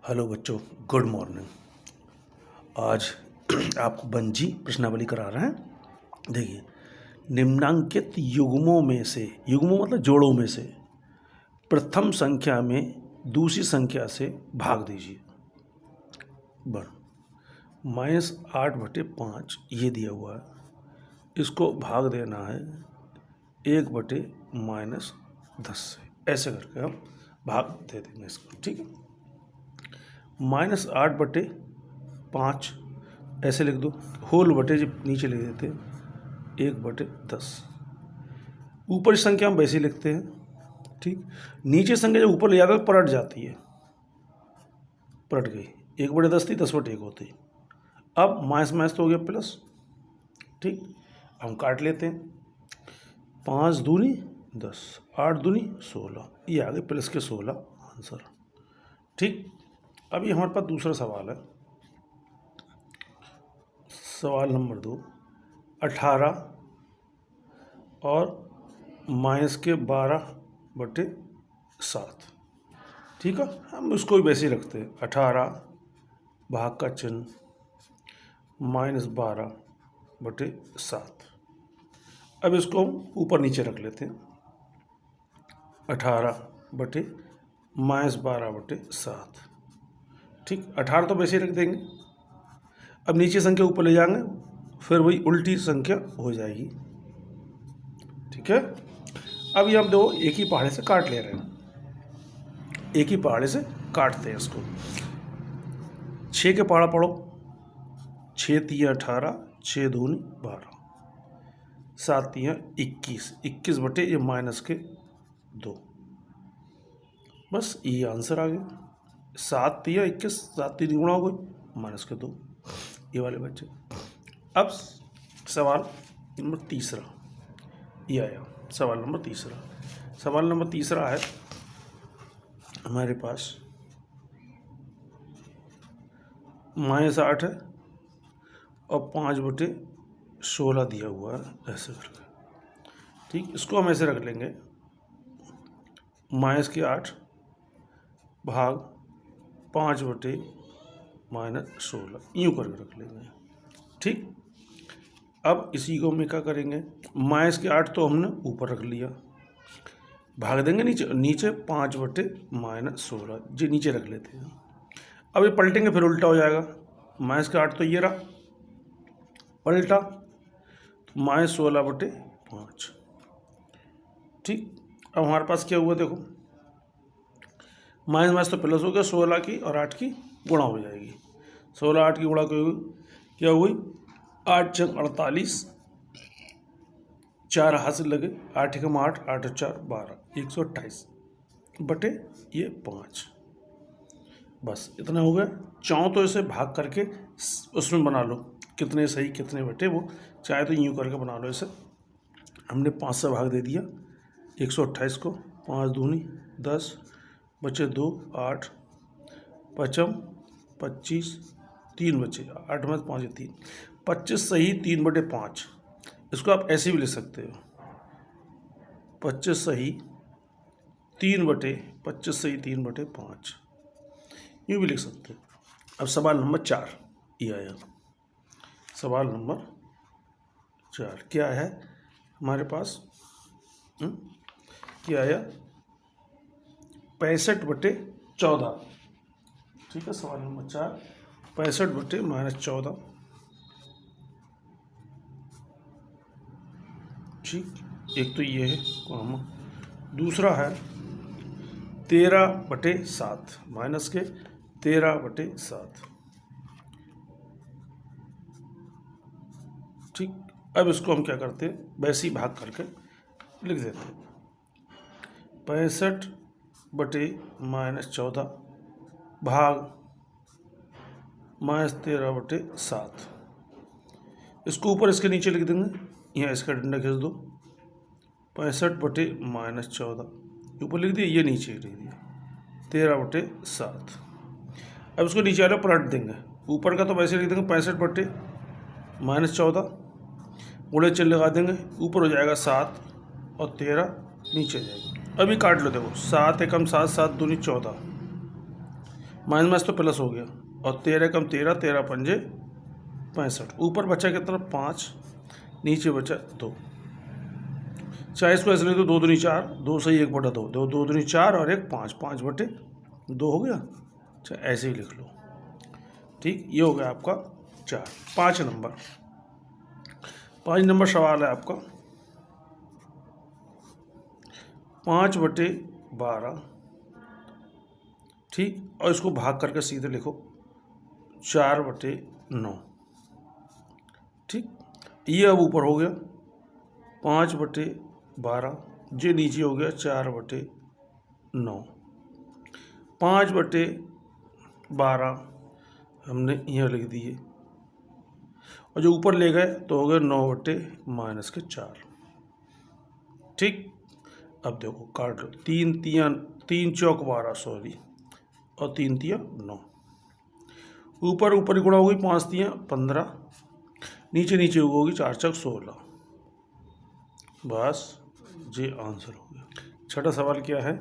Hello बच्चों, good morning. आज आपको बंजी प्रश्नावली करा रहे हैं। देखिए, निम्नांकित युग्मों में से, युग्मों मतलब जोड़ों में से, प्रथम संख्या में दूसरी संख्या से भाग दीजिए। बन -8/5 ये दिया हुआ है, इसको भाग देना है 1/-10 से। ऐसे करके हम भाग दे देंगे इसको, ठीक है। -8/5 ऐसे लिख दो, होल बटे जब नीचे लिख देते हैं 1/10। ऊपर संख्या हम वैसे ही लिखते हैं, ठीक। नीचे संख्या जब ऊपर ले जाकर पलट जाती है, पलट गई, 1/10 थी, 10/1 होती। अब माइनस माइनस तो हो गया प्लस, ठीक। हम काट लेते हैं, 5 दूनी 10, 8 दूनी 16, ये आ गए प्लस के 16 आंसर, ठीक। अभी हमारे पास दूसरा सवाल है, सवाल नंबर 2। 18 और -12/7, ठीक है। हम उसको भी वैसे ही रखते हैं, 18 भाग का चिन्ह -12/7। अब इसको हम ऊपर नीचे रख लेते हैं, 18/-12/7, ठीक। 18 तो वैसे ही रख देंगे। अब नीचे संख्या ऊपर ले जाएंगे, फिर वही उल्टी संख्या हो जाएगी, ठीक है। अब ये हम दो एक ही पहाड़े से काट ले रहे हैं, एक ही पहाड़े से काटते हैं इसको। 6 के पहाड़ा पढ़ो, 6 3 18, 6 दूनी 12, 7 3 21, 21 ये -2। बस ये आंसर आ गया। 7 3 21, 7 3 गुणा हो गई -2, ये वाले बच्चे। अब सवाल नंबर तीसरा ये आया, सवाल नंबर तीसरा। सवाल नंबर तीसरा है हमारे पास, -8 है और 5/16 दिया हुआ है, ऐसे करके, ठीक। इसको हम ऐसे रख लेंगे, -8 भाग 5/16 यूँ करके रख लेंगे, ठीक। अब इसी को हम क्या करेंगे, -8 तो हमने ऊपर रख लिया, भाग देंगे नीचे, नीचे 5/16 जी नीचे रख लेते हैं। अब ये पलटेंगे फिर उल्टा हो जाएगा, -8 तो ये रहा, पलटा तो -16/5, ठीक। अब हमारे पास क्या हुआ, देखो माइनस तो प्लस हो गया, 16 की और 8 की गुणा हो जाएगी। 16 8 की गुणा क्या हुई, 8 × 48, 4 हाथ से लगे, 8 × 8, 8 × 4 12, 128/5। बस इतना हो गया। चाहो तो इसे भाग करके उसमें बना लो, कितने सही कितने बटे, वो चाहे तो यूँ करके बना लो इसे। हमने 5 से भाग दे दिया 128 को, 5 दूनी 10, बचे 2 8, 5 25, 3 बचे, 8 में 5 3, 25 सही 3/5। इसको आप ऐसे भी लिख सकते हो, 25 सही 3/5 यूँ भी लिख सकते हो। अब सवाल नंबर 4 ये आया, सवाल नंबर 4 क्या है हमारे पास, क्या आया, 65/14, ठीक है। सवाल नंबर 4 65/-14, ठीक। एक तो ये है कॉमा, दूसरा है 13/7, माइनस के 13/7, ठीक। अब इसको हम क्या करते हैं, वैसे ही भाग करके लिख देते हैं, 65/-14 भाग -13/7। इसको ऊपर इसके नीचे लिख देंगे, यहाँ इसका डंडा खींच दो, 65/-14 ऊपर लिख दिया, ये नीचे लिख दिया 13/7। अब इसको नीचे वाला पलट देंगे, ऊपर का तो वैसे लिख देंगे 65/-14, गुणे चिन्ह लगा देंगे, ऊपर हो जाएगा 7 और 13 नीचे जाएगा। अभी काट लो, देखो 7 एकम 7, 7 दूनी 14, माइनस माइनस तो प्लस हो गया, और 13 कम 13, 13 पंजे 65। ऊपर बचा कितना 5, नीचे बचा 2। 40 को ऐसे लिख दो, 2 दूनी 4, 2 से 1/2, 2 दूनी 4 और 1 5, 5/2 हो गया। अच्छा ऐसे ही लिख लो, ठीक। ये हो गया आपका 4। 5 नंबर सवाल है आपका 5/12, ठीक। और इसको भाग करके सीधे लिखो 4/9, ठीक। ये अब ऊपर हो गया 5/12, ये नीचे हो गया 4/9। 5/12 हमने यहाँ लिख दिए, और जो ऊपर ले गए तो हो गए 9/-4, ठीक। अब देखो काट लो, 3 चौक 12, सॉरी, और 3 तिया 9। ऊपर ऊपर गुणा होगी 5 तिया 15, नीचे नीचे होगी 4 चौक 16। बस ये आंसर हो गया। छठा सवाल क्या है,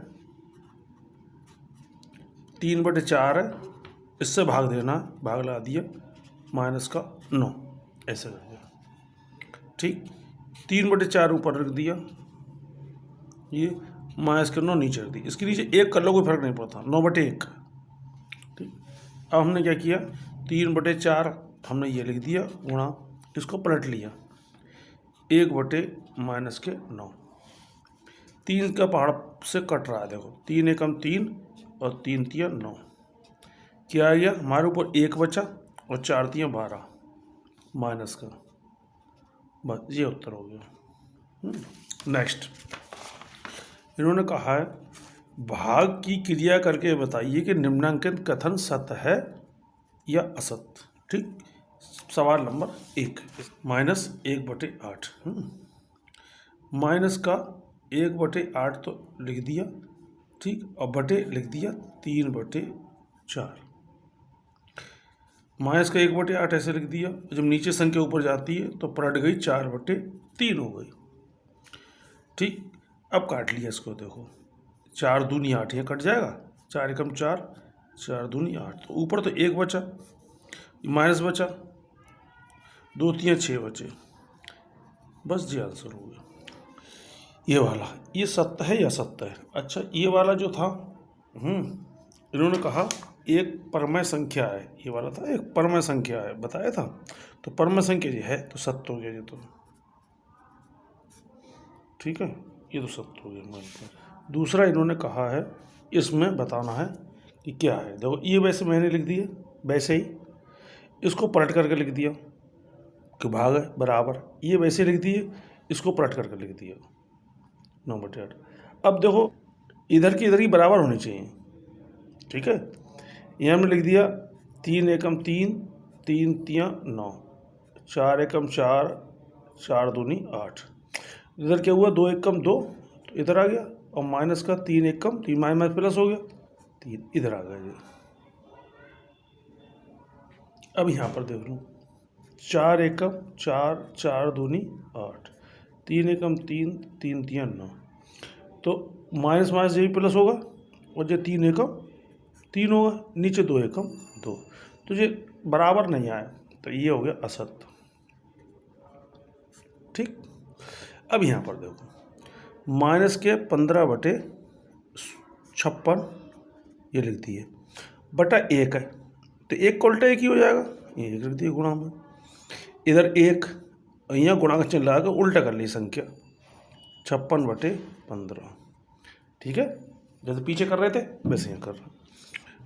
3/4 है, इससे भाग देना, भाग लगा दिया, माइनस का 9, ऐसे कर दिया, ठीक। 3/4 ऊपर रख दिया, ये माइनस के 9 नीचे रख दी, इसके नीचे 1 कर लो कोई फर्क नहीं पड़ता, 9/1, ठीक। अब हमने क्या किया, 3/4 हमने ये लिख दिया गुणा, इसको पलट लिया, 1/-9। 3 का पहाड़ से कट रहा है, देखो 3 एकम 3 और 3 तिया 9, क्या आ गया हमारे ऊपर 1 बचा और 4 तिया 12 माइनस का, बस ये उत्तर हो गया। नेक्स्ट इन्होंने कहा है भाग की क्रिया करके बताइए कि निम्नांकित कथन सत्य है या असत्य, ठीक। सवाल नंबर 1, -1/8, माइनस का 1/8 तो लिख दिया, ठीक, और बटे लिख दिया 3/4। माइनस का 1/8 ऐसे लिख दिया, जब नीचे संख्या ऊपर जाती है तो पलट गई 4/3 हो गई, ठीक। अब काट लिया इसको, देखो 4 दूनी 8, ये कट जाएगा, 4 एकम 4, 4 दूनी 8, तो ऊपर तो 1 बचा, माइनस बचा, 2 तिया 6 बचे, बस ये आंसर हो गया। ये वाला ये सत्य है या असत्य है। अच्छा ये वाला जो था, इन्होंने कहा एक परमय संख्या है, ये वाला था एक परमय संख्या है, बताया था, तो परमय संख्या ये है तो सत्य हो गया ये, तो ठीक है, ये तो सत्य हो गया मानते हैं। दूसरा इन्होंने कहा है इसमें बताना है कि क्या है, देखो ये वैसे मैंने लिख दिया, वैसे ही इसको पलट करके लिख दिया कि भाग है बराबर, ये वैसे लिख दिए, इसको पलट करके लिख दिया 9/8। अब देखो इधर की इधर ही बराबर होनी चाहिए, ठीक है। यहाँ हमने लिख दिया 3 एकम 3, 3 तिया 9, 4 एकम 4, 4 दूनी 8, इधर क्या हुआ 2 एकम 2, तो इधर आ गया, और माइनस का 3 एकम 3, माइनस प्लस हो गया 3, इधर आ गया ये। अब यहाँ पर देख लो 4 एकम 4, 4 दूनी 8, 3 एकम 3, 3 तिया 9, तो माइनस माइनस ये भी प्लस होगा, और ये 3 एकम 3 होगा, नीचे 2 एकम 2, तो ये बराबर नहीं आया, तो ये हो गया असत्य, ठीक। अब यहाँ पर देखो माइनस के 15/56 ये लिख दिए, बटा 1 है, तो 1 को उल्टा 1 ही हो जाएगा, ये लिख दिए गुणा में, इधर 1, यहाँ गुणा का चिन्ह लगा कर उल्टा कर ली संख्या, 56/15, ठीक है, जैसे पीछे कर रहे थे वैसे यहाँ कर रहे हैं,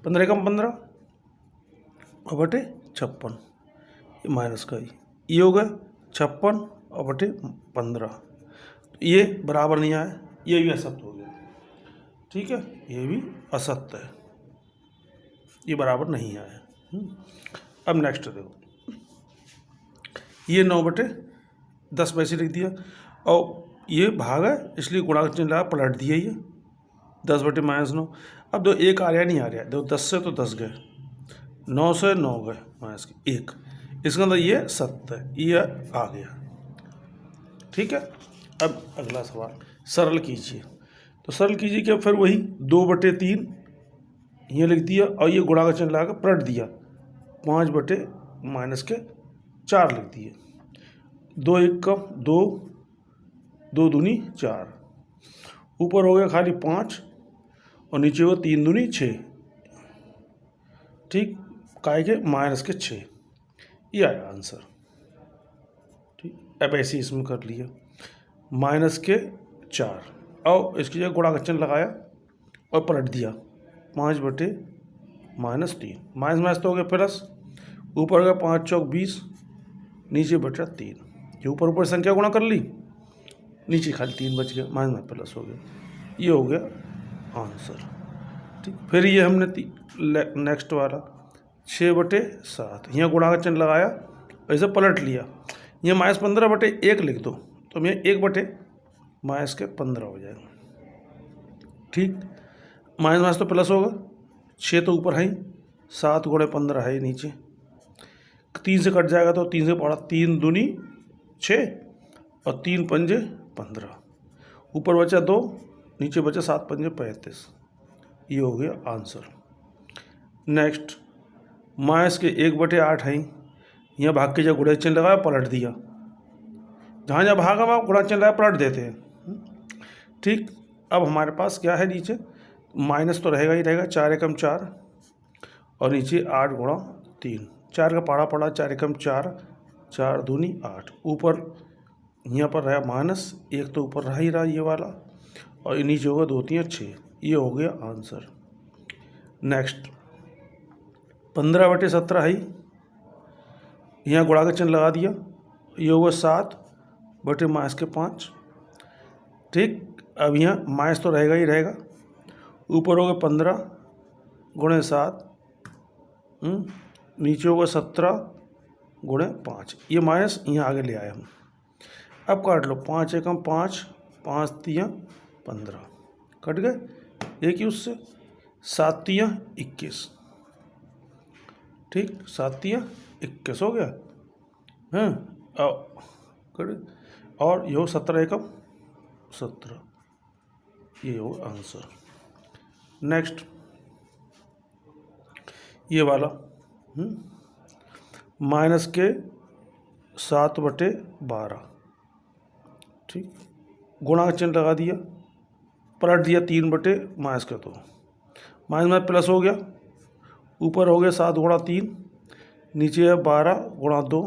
15 एकम 15 और बटे 56, माइनस का ये हो गया 56 और बटे 15, ये बराबर नहीं आया, ये भी असत्य हो गया, ठीक है, ये भी असत्य है, ये बराबर नहीं आया। अब नेक्स्ट देखो, ये 9/10 वैसे लिख दिया, और ये भाग है इसलिए गुणा का चिन्ह लगा पलट दिया, ये 10/-9। अब दो 1 आ रहा नहीं आ रहा, दो 10 से तो 10 गए, 9 से 9 गए, माइनस के 1, इसका अंदर ये सत्य है, ये आ गया, ठीक है। अब अगला सवाल सरल कीजिए, तो सरल कीजिए क्या, फिर वही 2/3 ये लिख दिया और ये गुणा का चिन्ह लगा कर पलट दिया, 5/-4 लिख दिए। 2 1 का 2, 2 दूनी 4, ऊपर हो गया खाली 5 और नीचे होगा 3 दूनी 6, ठीक, काय के -6, ये आया आंसर। ठीक, अब ऐसे इसमें कर लिया -4 और इसकी जगह गुणा का चिन्ह लगाया और पलट दिया, 5/-3, माइनस तो हो गया प्लस, ऊपर हो गया 5 चौक 20, नीचे बचा 3, ये ऊपर संख्या गुणा कर ली, नीचे खाली 3 बच गया, माइनस प्लस हो गया, ये हो गया आंसर। ठीक, फिर ये हमने नेक्स्ट वाला 6/7, यहाँ गुणा का चिन्ह लगाया, ऐसे पलट लिया, यहाँ -15/1 लिख दो तो यहाँ 1/-15 हो जाएगा। ठीक, माइनस तो प्लस होगा, 6 तो ऊपर है ही, 7 × 15 है नीचे, 3 से कट जाएगा तो 3 से पड़ा, 3 दूनी 6 और 3 पंजे 15, ऊपर बचा 2, नीचे बचा 7 पंजे 35, ये हो गया आंसर। नेक्स्ट माइनस के 1/8 है, यहाँ भाग के जब गुणा चिन्ह लगाया पलट दिया, जहाँ जहाँ भागा वहाँ गुणा चिन्ह लगाया पलट देते हैं। ठीक, अब हमारे पास क्या है, नीचे माइनस तो रहेगा ही रहेगा, 4 एकम 4 और नीचे 8 × 3, 4 का पाड़ा पड़ा, 4 एकम 4, 4 दूनी 8, ऊपर यहाँ पर रहा -1 तो ऊपर रहा ही रहा ये वाला, और नीचे होगा 2 3 6, ये हो गया आंसर। नेक्स्ट 15/17 है, यहाँ गुणा का चिन्ह लगा दिया, ये होगा 7/-5। ठीक, अब यहाँ माइनस तो रहेगा ही रहेगा, ऊपर होगा 15 × 7, नीचे होगा 17 × 5, ये माइनस यहाँ आगे ले आए हम। अब काट लो, 5 एकम 5, 5 तियाँ 15, कट गए एक ही उससे, 7 तियाँ 21, ठीक, 7 तियाँ 21 हो गया, हैं, और ये हो 17 एकम 17, ये हो आंसर। नेक्स्ट ये वाला माइनस के 7/12, ठीक, गुणा का चिन्ह लगा दिया, पलट दिया, 3/-2, माइनस प्लस हो गया, ऊपर हो गया 7 × 3, नीचे है 12 × 2,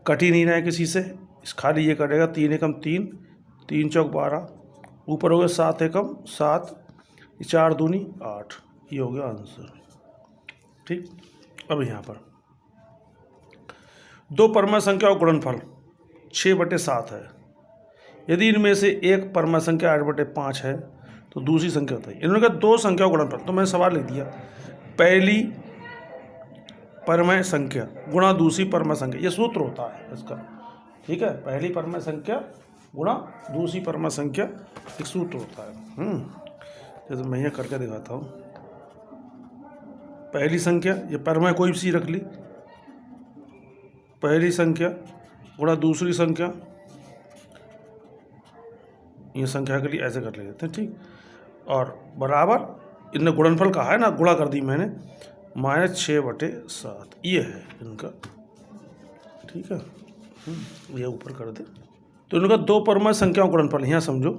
कट ही नहीं रहा है किसी से, खाली ये कटेगा, 3 एकम 3, 3 चौक 12, ऊपर हो गया 7 एकम 7, 4 दूनी 8, ये हो गया आंसर। ठीक, अब यहाँ पर 2 परमाणु संख्या और गुणनफल 6/7 है, यदि इनमें से एक परमाणु संख्या 8/5 है तो दूसरी संख्या बताइए। इन्होंने कहा 2 संख्या और गुणनफल, तो मैंने सवाल लिख दिया, पहली परमाणु संख्या गुणा दूसरी परमाणु संख्या, ये सूत्र होता है इसका। ठीक है, पहली परमाणु संख्या गुणा दूसरी परमाणु संख्या, एक सूत्र होता है। जैसे मैं ये करके दिखाता हूँ, पहली संख्या, ये परमाणु कोई भी सी रख ली, पहली संख्या गुणा दूसरी संख्या, ये संख्या के लिए ऐसे कर लेते हैं। ठीक, और बराबर इनने गुणनफल कहा है ना, गुणा कर दी मैंने, -6/7, ये है इनका। ठीक है, ये ऊपर कर दे, तो इनका 2 परमाणु संख्याओं गुणनफल, यहाँ समझो,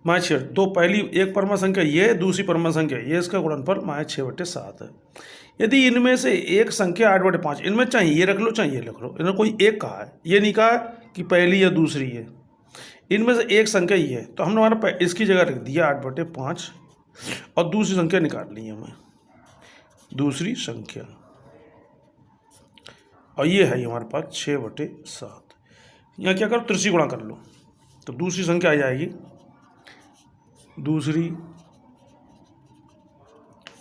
-6, 2 पहली एक परमाणु संख्या ये, दूसरी परमाणु संख्या ये, इसका गुणनफल -6/7 है। यदि इनमें से एक संख्या 8/5, इनमें चाहे ये रख लो चाहे ये रख लो, इन्होंने कोई एक कहा है, ये नहीं कहा कि पहली या दूसरी है, इनमें से एक संख्या ये है, तो हमने हमारा इसकी जगह रख दिया 8/5 और दूसरी संख्या निकाल ली हमें, दूसरी संख्या, और ये है हमारे पास 6/7। यहाँ क्या करो, त्रिशी गुणा कर लो, तो दूसरी संख्या आ जाएगी, दूसरी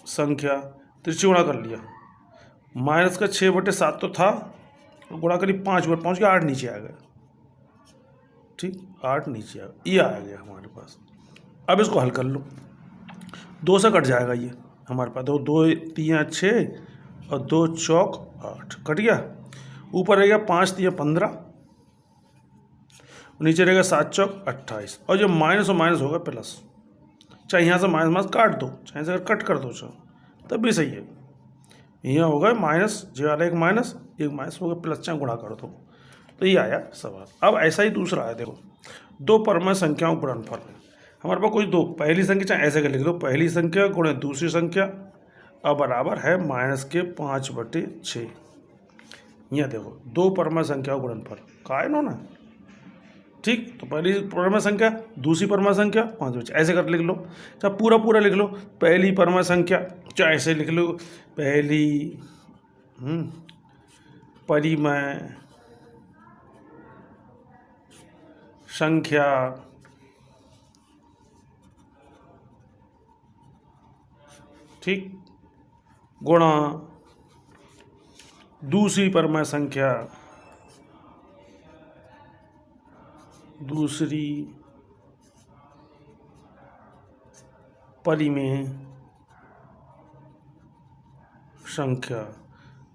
संख्या त्रिशी गुणा कर लिया, माइनस का 6/7 तो था, गुणा करी 5 बार, 5 के 8 नीचे आ गया। ठीक, 8 नीचे आ गया, ये आ गया हमारे पास। अब इसको हल कर लो, 2 से कट जाएगा ये हमारे पास, 2 3 6 और 2 चौक 8, कट गया, ऊपर रहेगा 5 3 15, नीचे रहेगा 7 चौक 28, और जो माइनस और माइनस होगा प्लस, चाहे यहाँ से माइनस माइनस काट दो, चाहे से अगर कट कर दो चाहे तब भी सही है। यहाँ होगा माइनस, जो वाला एक माइनस हो गया प्लस, चाहे गुणा कर दो, तो ये आया सवाल। अब ऐसा ही दूसरा है, देखो दो परमाणु संख्याओं का गुणनफल है। हमारे पास कोई दो पहली संख्या, चाहे ऐसे कर लिख दो, पहली संख्या गुणे दूसरी संख्या अब बराबर है -5/6। यहाँ देखो दो परमाणु संख्याओं का गुणनफल का है ना, ठीक। तो पहली परमाणु संख्या दूसरी परमाणु संख्या 5/6, ऐसे कर लिख लो, चाहे पूरा लिख लो। पहली परमाणु संख्या, चाहे ऐसे लिख लो, पहली परिमेय संख्या ठीक गुणा दूसरी परमाणु संख्या, दूसरी परिमेय संख्या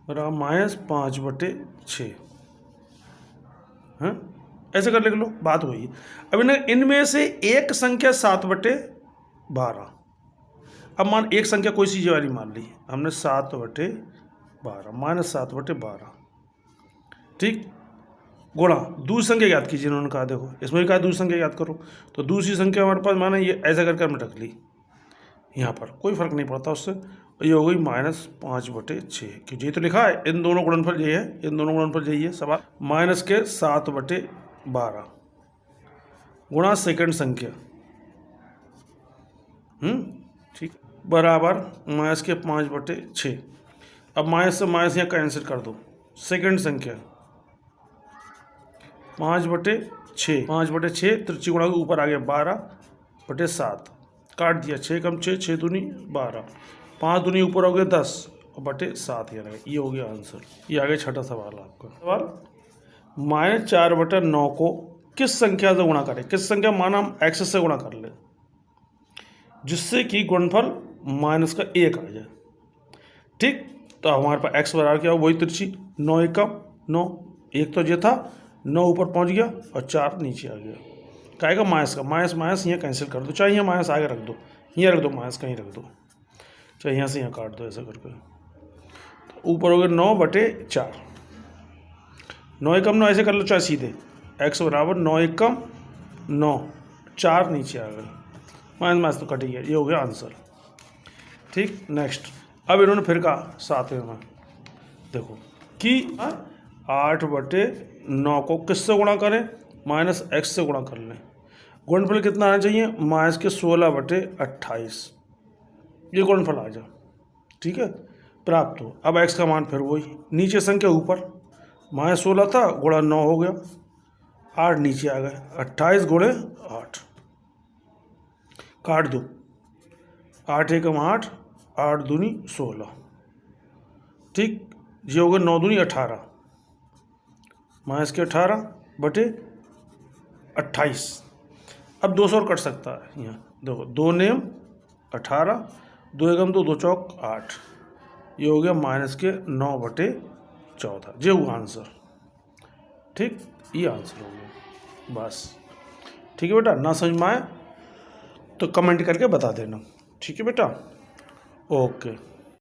-5/6। हाँ, ऐसे कर लिख लो, बात वही है। अब इनमें से एक संख्या 7/12। अब मान एक संख्या कोई सी वाली मान ली हमने 7/12 -7/12, ठीक। गुणा दूसरी संख्या याद कीजिए, इन्होंने कहा देखो इसमें भी कहा दूसरी संख्या याद करो, तो दूसरी संख्या हमारे पास माना ये ऐसा करके हमने रख ली, यहाँ पर कोई फर्क नहीं पड़ता उससे, ये हो गई -5/6, क्योंकि ये तो लिखा है इन दोनों गुणनफल यही है, इन दोनों गुणनफल यही है सवाल। -7/12 गुणा सेकंड संख्या, ठीक, बराबर -5/6। अब माइनस से माइनस यहाँ कैंसिल कर दो, सेकंड संख्या 5/6, 5/6 त्रिची गुणा के ऊपर आ गया 12/7, काट दिया 6 कम 6, 6 दूनी 12, 5 दूनी ऊपर हो गया 10/7, ये हो गया आंसर। ये आ गया छठा सवाल आपका। सवाल -4/9 को किस संख्या से गुणा करें, किस संख्या माना हम x से गुणा कर ले जिससे कि गुणनफल माइनस का 1 आ जाए, ठीक। तो हमारे पास x बराबर क्या हो, वही त्रिची 9 1 9, 1 तो ये था, 9 ऊपर पहुंच गया और 4 नीचे आ गया, कहेगा माइनस का, माइनस यहाँ कैंसिल कर दो, चाहे यहाँ माइनस आगे रख दो, यहाँ रख दो माइनस, कहीं रख दो, चाहे यहाँ से यहाँ काट दो ऐसा करके, तो ऊपर हो गया 9/4, 9 1 9, ऐसे कर लो चाहे सीधे, x बराबर 9 1 9, 4 नीचे आ गए, माइनस तो कट गया, ये हो गया आंसर, ठीक। नेक्स्ट, अब इन्होंने फिर कहा सातवें में देखो कि 8/9 को किससे गुणा करें, -x से गुणा कर लें, गुणनफल कितना आना चाहिए, -16/28, ये गुणनफल आ जाए, ठीक है, प्राप्त हो। अब x का मान फिर वही, नीचे संख्या ऊपर -16 था, गुणा 9 हो गया, 8 नीचे आ गए, 28 गुणे 8, काट दो, 8 1 8, 8 दूनी 16, ठीक। ये हो गया 9 दूनी 18, -18/28। अब 200 और कट सकता है, यहाँ देखो 2 नेम 18, 2 एकम 2, 2 चौक 8, ये हो गया -9/14, ये हुआ आंसर, ठीक। ये आंसर हो गया, बस ठीक है बेटा। ना समझ में आए तो कमेंट करके बता देना, ठीक है बेटा, ओके।